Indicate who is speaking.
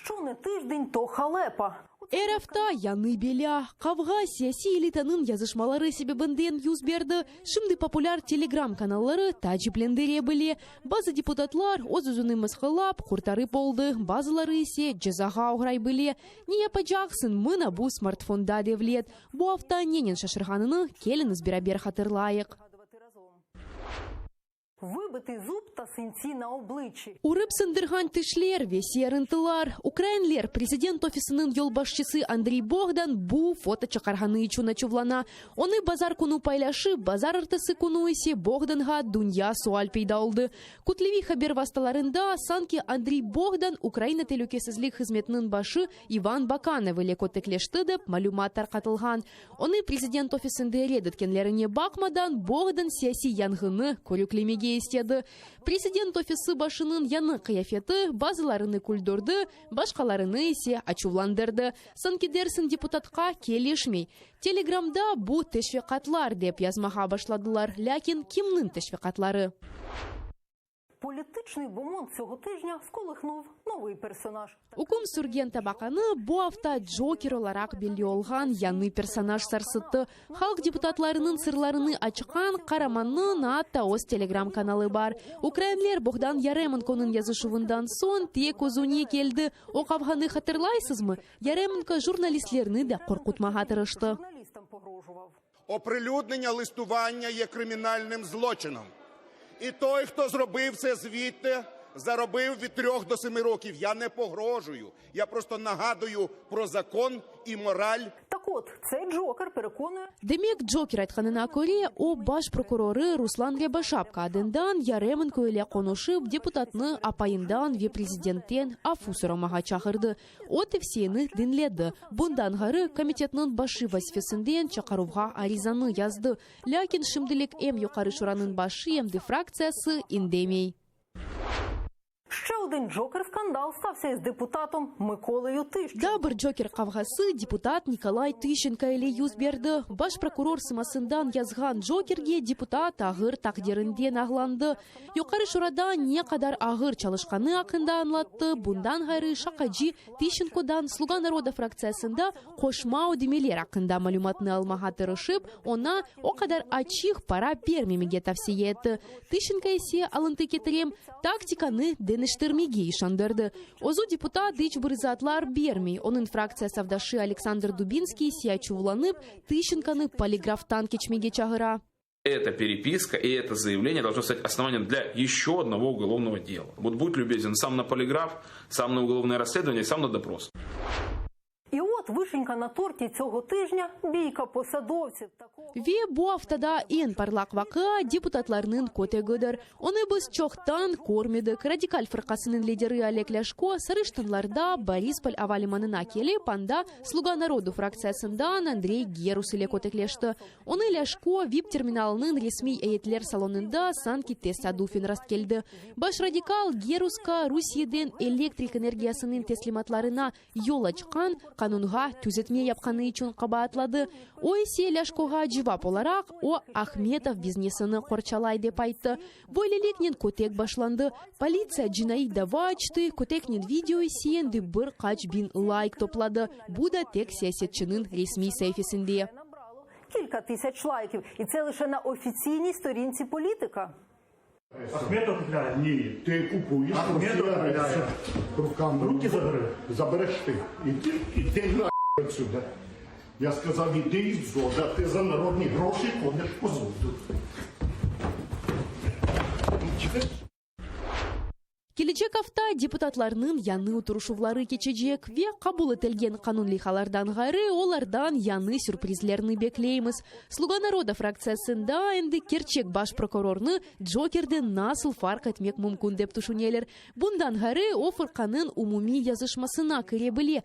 Speaker 1: Що не тиждень, то халепа.
Speaker 2: РФта яны беля. Кавга сияси элитанын язышмалары себебінден юз берді. Шымды популяр телеграм-каналлары тәжіплендере біле. Базы депутатлар өз-өзіні мысқылап, құртары болды. Базылары есе жазаға оғырай біле. Не япаджақсын мына бұ смартфонда девлет. Бұ авта ненен шашырғаныны келін избирабер хатырлайық.
Speaker 1: Вибитий зуб та синці на обличчі.
Speaker 2: Урып сындырған тишлер, весе рынтылар. Украинлер президент офисының yolbaşçısı Андрей Богдан бу фото чакарганы чуна чувлана. Оны базар куну пайлашы, базар ыртысы куну есе Богданға дунья суаль пейда олды. Кутлеви хабер васталарында санки Андрей Богдан Украина телекесізлік хизметнын башы Иван Баканов иле көтеклешті деп малюмат тарқатылған. Оны президент офисінде редеткенлеріне бақмадан Богдан сияси янгыны көріклемеге естеді. Президент офисы башының яны қияфеті базыларыны күлдірді, башқаларыны есе ачувландырды. Санкедерсін депутатқа келешмей. Телеграмда бу тешвеқатлар деп язмаға башладылар, ләкин кімнің тешвеқатлары?
Speaker 1: Політичний бомонд цього тижня сколихнув новий персонаж.
Speaker 2: Укум сүрген табақаны бу авта Джокер оларақ белі олған яны персонаж сарсытты. Халк депутатларының сырларыны ачыққан қараманның атта оз телеграм-каналы бар. Украинлер Богдан Яременконың язышывындан сон тек өзуне келді. О қавғаны хатырлайсызмы? Яременко журналистлерні де қорқутмаға тырышты.
Speaker 3: Оприлюднення листування є кримінальним злочином. І той, хто зробив це звідти, заробив від 3 до 7 років. Я не погрожую. Я просто нагадую про закон і мораль.
Speaker 1: Так от, цей Джокер переконує...
Speaker 2: Демек Джокер айтқанына көре, о баш прокуроры Руслан Рябошапка адындан Яременко еле қонышып депутатны апайындан ве президенттен афу сұрамаға чақырды. Оты всені дінледі. Бұндан ғары комитетнің башы вазифесінден чақаруға аризаны язды. Ләкин шымділік юқары шуранын башы емді фракциясы индемей.
Speaker 1: Ще один Джокер-скандал стався із депутатом Миколою Тищенко.
Speaker 2: Да, бір Джокер қавғасы депутат Николай Тищенко еле юз берді. Баш прокурор сымасындан язған Джокерге депутат ағыр тақдерінден ағланды. Юқары шурада не қадар ағыр чалышқаны ақында анлатты. Бұндан ғайры Шақаджи Тищенкодан Слуга народа фракциясында қошмау демелер ақында малюматны алмаға тырышып, она о қадар ачық пара бермемеге тавсие етті. Тищенко есе алынты кетірем тактиканы Нештырмеге ишандырды. Озу депутат дыч бұрызатлар бермей. Onun фракция савдашы Александр Дубинский сиячувланып, Тищенканы полиграфтан кечмеге чағыра.
Speaker 4: Эта переписка и это заявление должно стать основанием для еще одного уголовного дела. Вот будь любезен, сам на полиграф, сам на уголовное расследование, сам на допрос.
Speaker 1: І от вишенька на торті цього тижня – бійка посадовців.
Speaker 2: Ве бу автада ен парлак вака депутатларның көте гыдыр. Оны біз чоқтан кормедік. Радикаль фырқасының лидері Олег Ляшко сырыштынларда Борисполь авалиманына келе панда Слуга народу фракциясындан Андрей Герус иле көтеклешті. Оны Ляшко вип-терминалының ресми әйетлер салонында Санки Тесадуфин расткелді. Баш радикал Геруска Русияден электрик энергиясының теслиматларына yol açқан канунға түзетме япқаны үшін қабатлады. Ой се Ляшкоға живап оларақ, о Ахметов бизнесіні қорчалай деп айтты. Бойлелекнен көтек башланды. Полиция жинай дава açты, көтекнен видео сиенді бір қач бин лайк топлады. Бұ да тек саясетчінің ресми сайфесінде.
Speaker 1: Кілька тисяч лайків. І це лише на офіційній сторінці політика.
Speaker 5: Ахметов, ні, ти купуєш, руками, руки забереш ти. І ти грай отсюда. Я сказав, іди із зода, ти за народні гроші ходиш по зоду.
Speaker 2: Келечек авта депутатларның яны утырушувлары кечежек ве қабул етілген қанун лихалардан ғайры олардан яны сюрпризлерні беклейміз. Слуга народа фракциясында әнді керчек баш прокурорны Джокерді насыл фарқ етмек мүмкін деп тұшунелер. Бұндан ғайры о фырқаның умуми язышмасына кіре біле.